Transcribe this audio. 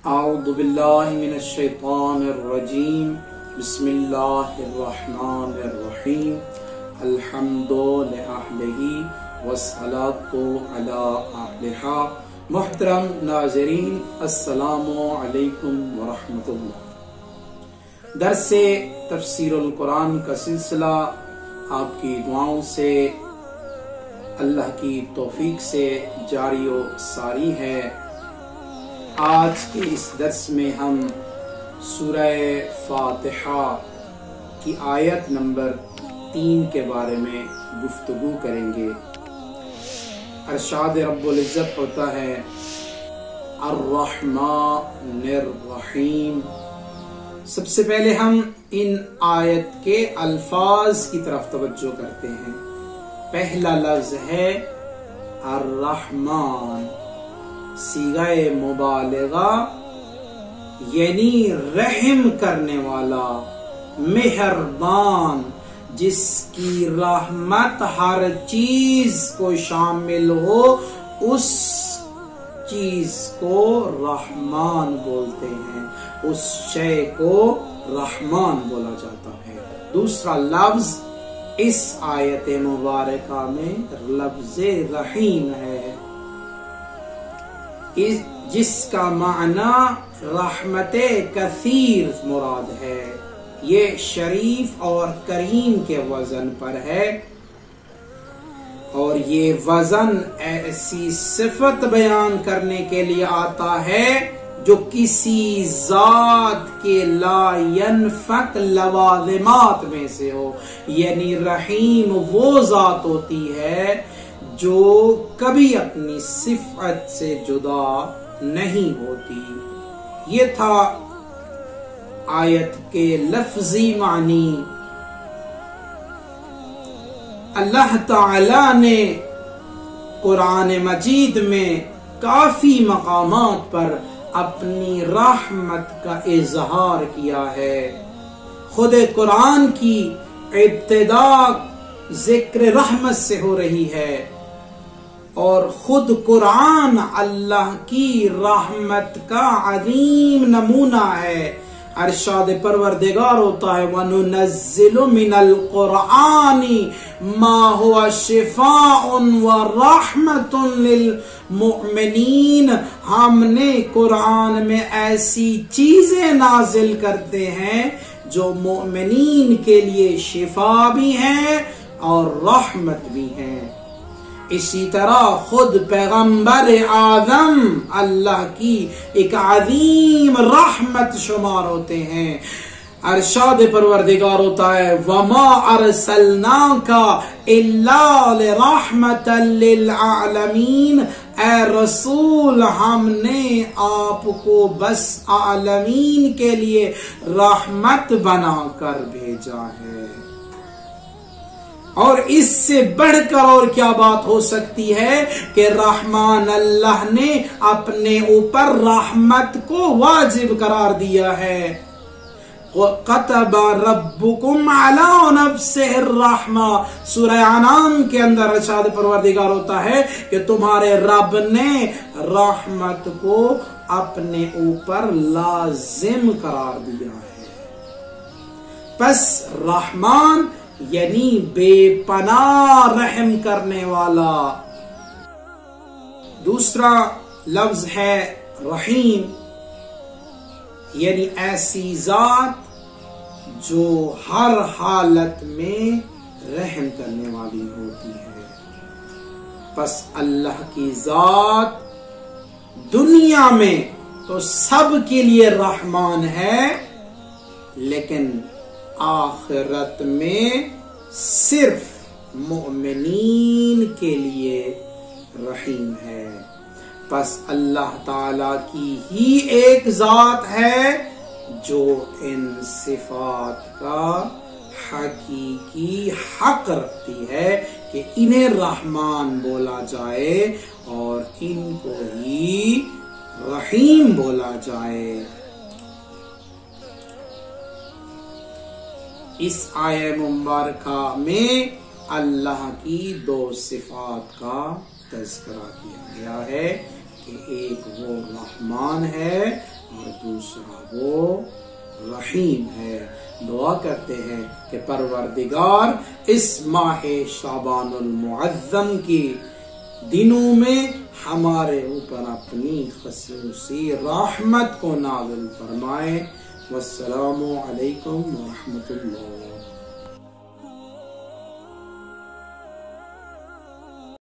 اعوذ باللہ من الشیطان الرجیم بسم اللہ الرحمن الرحیم الحمد للہ والصلاۃ علی اہلہا۔ محترم ناظرین، السلام علیکم ورحمۃ اللہ۔ درس تفسیر القرآن کا سلسلہ آپ کی دعاؤں سے، اللہ کی توفیق سے جاری و ساری ہے۔ آج کے اس درس میں ہم سورہ فاتحہ کی آیت نمبر 3 کے بارے میں گفتگو کریں گے۔ ارشاد رب العزت ہوتا ہے الرحمن الرحیم۔ سب سے پہلے ہم ان آیت کے الفاظ کی طرف توجہ کرتے ہیں۔ پہلا لفظ ہے الرحمن، صیغہ مبالغہ یعنی رحم کرنے والا، مہربان، جس کی رحمت ہر چیز کو شامل ہو، اس چیز کو رحمان بولتے ہیں، اس شے کو رحمان بولا جاتا ہے۔ دوسرا لفظ اس آیت مبارکہ میں لفظ رحیم ہے، جس کا معنی رحمت کثیر مراد ہے۔ یہ شریف اور کریم کے وزن پر ہے، اور یہ وزن ایسی صفت بیان کرنے کے لیے آتا ہے جو کسی ذات کے لا ينفک لوازمات میں سے ہو، یعنی رحیم وہ ذات ہوتی ہے جو کبھی اپنی صفت سے جدا نہیں ہوتی۔ یہ تھا آیت کے لفظی معنی۔ اللہ تعالی نے قرآن مجید میں کافی مقامات پر اپنی رحمت کا اظہار کیا ہے۔ خود قرآن کی ابتدا ذکر رحمت سے ہو رہی ہے، اور خود قرآن اللہ کی رحمت کا عظیم نمونہ ہے۔ ارشاد پروردگار ہوتا ہے وَنُنَزِّلُ مِنَ الْقُرْآنِ مَا هُوَ شِفَاءٌ وَرَحْمَةٌ لِلْمُؤْمِنِينَ۔ ہم نے قرآن میں ایسی چیزیں نازل کرتے ہیں جو مومنین کے لیے شفا بھی ہیں اور رحمت بھی ہیں۔ اسی طرح خود پیغمبر اعظم اللہ کی ایک عظیم رحمت شمار ہوتے ہیں۔ ارشاد پروردگار ہوتا ہے وَمَا أَرْسَلْنَاكَ إِلَّا لِرَحْمَةً لِلْعَالَمِينَ۔ اے رسول، ہم نے آپ کو بس عالمین کے لیے رحمت بنا کر بھیجا ہے۔ اور اس سے بڑھ کر اور کیا بات ہو سکتی ہے کہ رحمان اللہ نے اپنے اوپر رحمت کو واجب قرار دیا ہے۔ وَقَتَبَ رَبُّكُمْ عَلَى نَفْسِهِ الرَّحْمَةِ۔ سورہ انعام کے اندر ارشاد پروردگار ہوتا ہے کہ تمہارے رب نے رحمت کو اپنے اوپر لازم قرار دیا ہے۔ پس رحمان یعنی بے پناہ رحم کرنے والا۔ دوسرا لفظ ہے رحیم، یعنی ایسی ذات جو ہر حالت میں رحم کرنے والی ہوتی ہے۔ پس اللہ کی ذات دنیا میں تو سب کے لیے رحمان ہے، لیکن آخرت میں صرف مومنین کے لیے رحیم ہے۔ پس اللہ تعالی کی ہی ایک ذات ہے جو ان صفات کا حقیقی حق رکھتی ہے کہ انہیں رحمان بولا جائے اور ان کو ہی رحیم بولا جائے۔ اس آیہ مبارکہ میں اللہ کی 2 صفات کا تذکرہ کیا گیا ہے کہ ایک وہ رحمان ہے اور دوسرا وہ رحیم ہے۔ دعا کرتے ہیں کہ پروردگار اس ماہ شعبان المعظم کی دنوں میں ہمارے اوپر اپنی خصوصی رحمت کو نازل فرمائے۔ والسلام علیکم ورحمۃ اللہ۔